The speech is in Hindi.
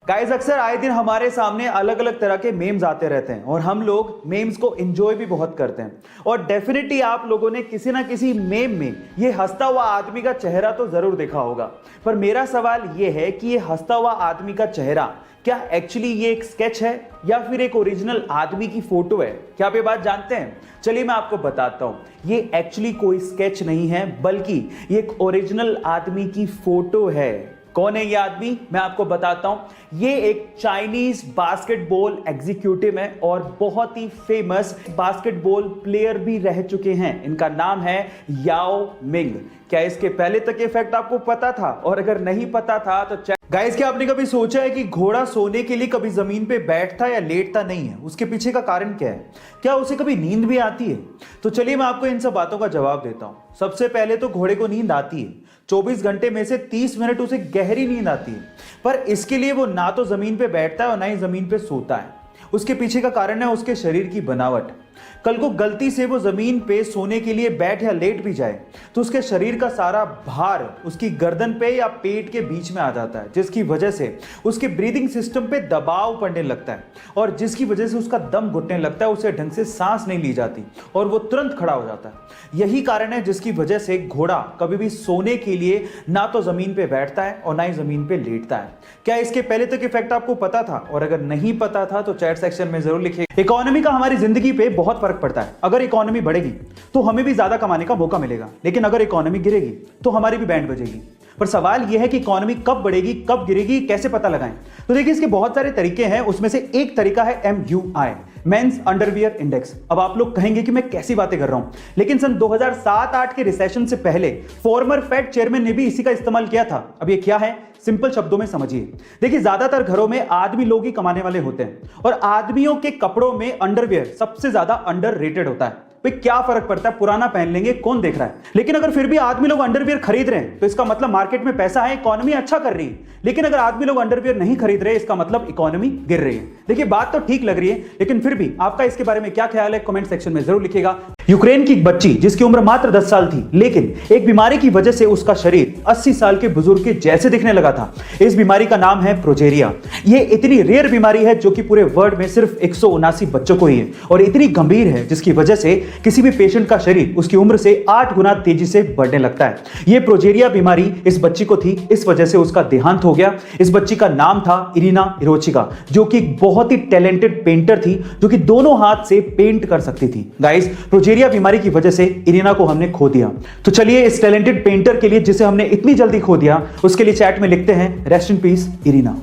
गाइस, अक्सर आए दिन हमारे सामने अलग अलग तरह के मेम्स आते रहते हैं और हम लोग मेम्स को एंजॉय भी बहुत करते हैं। और डेफिनेटली आप लोगों ने किसी ना किसी मेम में ये हंसता हुआ आदमी का चेहरा तो जरूर देखा होगा। पर मेरा सवाल ये है कि ये हंसता हुआ आदमी का चेहरा क्या एक्चुअली ये एक स्केच है या फिर एक ओरिजिनल आदमी की फोटो है? क्या आप ये बात जानते हैं? चलिए मैं आपको बताता हूं। ये एक्चुअली कोई स्केच नहीं है, बल्कि ये एक ओरिजिनल आदमी की फोटो है। कौन है ये आदमी? मैं आपको बताता हूं। ये एक चाइनीज बास्केटबॉल एग्जीक्यूटिव है और बहुत ही फेमस बास्केटबॉल प्लेयर भी रह चुके हैं। इनका नाम है याओ मिंग। क्या इसके पहले तक ये फैक्ट आपको पता था? और अगर नहीं पता था तो गाइस, क्या आपने कभी सोचा है कि घोड़ा सोने के लिए कभी जमीन पे बैठता या लेटता नहीं है? उसके पीछे का कारण क्या है? क्या उसे कभी नींद भी आती है? तो चलिए मैं आपको इन सब बातों का जवाब देता हूं। सबसे पहले तो घोड़े को नींद आती है। 24 घंटे में से 30 मिनट उसे गहरी नींद आती है, पर इसके लिए वो ना तो जमीन पे बैठता है और ना ही जमीन पे सोता है। उसके पीछे का कारण है उसके शरीर की बनावट। कल को गलती से वो जमीन पे सोने के लिए बैठ या लेट भी जाए तो उसके शरीर का सारा भार उसकी गर्दन पे या पेट के बीच में आ जाता है, जिसकी वजह से उसके ब्रीदिंग सिस्टम पे दबाव पड़ने लगता है और जिसकी वजह से उसका दम घुटने लगता है, उसे ढंग से सांस नहीं ली जाती और वो तुरंत खड़ा हो जाता है। यही कारण है जिसकी वजह से घोड़ा कभी भी सोने के लिए ना तो जमीन पे बैठता है और ना ही जमीन पे लेटता है। क्या इसके पहले तक इफेक्ट आपको पता था? और अगर नहीं पता था तो चैट सेक्शन में जरूर लिखिए। इकोनॉमी का हमारी जिंदगी पे बहुत फर्क पड़ता है। अगर इकोनॉमी बढ़ेगी तो हमें भी ज्यादा कमाने का मौका मिलेगा, लेकिन अगर इकोनॉमी गिरेगी तो हमारी भी बैंड बजेगी। पर सवाल यह है कि इकोनॉमी कब बढ़ेगी, कब गिरेगी, कैसे पता लगाएं? तो देखिए, इसके बहुत सारे तरीके हैं। उसमें से एक तरीका है MUI, मेंस अंडरवियर इंडेक्स। अब आप लोग कहेंगे कि मैं कैसी बातें कर रहा हूं, लेकिन सन 2007-8 के रिसेशन से पहले फॉर्मर फेड चेयरमैन ने भी इसी का इस्तेमाल किया था। अब ये क्या है, सिंपल शब्दों में समझिए। देखिए, ज्यादातर घरों में आदमी लोग ही कमाने वाले होते हैं और आदमियों के कपड़ों में अंडरवियर सबसे ज्यादा अंडररेटेड होता है। भाई क्या फर्क पड़ता है, पुराना पहन लेंगे, कौन देख रहा है। लेकिन अगर फिर भी आदमी लोग अंडरवियर खरीद रहे हैं तो इसका मतलब मार्केट में पैसा है, इकोनॉमी अच्छा कर रही है। लेकिन अगर आदमी लोग अंडरवियर नहीं खरीद रहे, इसका मतलब इकोनॉमी गिर रही है। देखिए, बात तो ठीक लग रही है, लेकिन फिर भी आपका इसके बारे में क्या ख्याल है, कमेंट सेक्शन में जरूर लिखिएगा। यूक्रेन की एक बच्ची जिसकी उम्र मात्र 10 साल थी, लेकिन एक बीमारी की वजह से उसका शरीर 80 साल के बुजुर्ग के जैसे दिखने लगा था। इस बीमारी का नाम है प्रोजेरिया। यह इतनी रेयर बीमारी है जो कि पूरे वर्ल्ड में सिर्फ 179 बच्चों को ही है और इतनी गंभीर है जिसकी वजह से किसी भी पेशेंट का शरीर उसकी उम्र से 8 गुना तेजी से बढ़ने लगता है। यह प्रोजेरिया बीमारी इस बच्ची को थी, इस वजह से उसका देहांत हो गया। इस बच्ची का नाम था इरिना इरोचिका, जो कि एक बहुत ही टैलेंटेड पेंटर थी, जो कि दोनों हाथ से पेंट कर सकती थी। गाइस, प्रोजेरिया बीमारी की वजह से इरिना को हमने खो दिया। तो चलिए इस टैलेंटेड पेंटर के लिए, जिसे हमने इतनी जल्दी खो दिया, उसके लिए चैट में लिखते हैं रेस्ट इन पीस इरिना।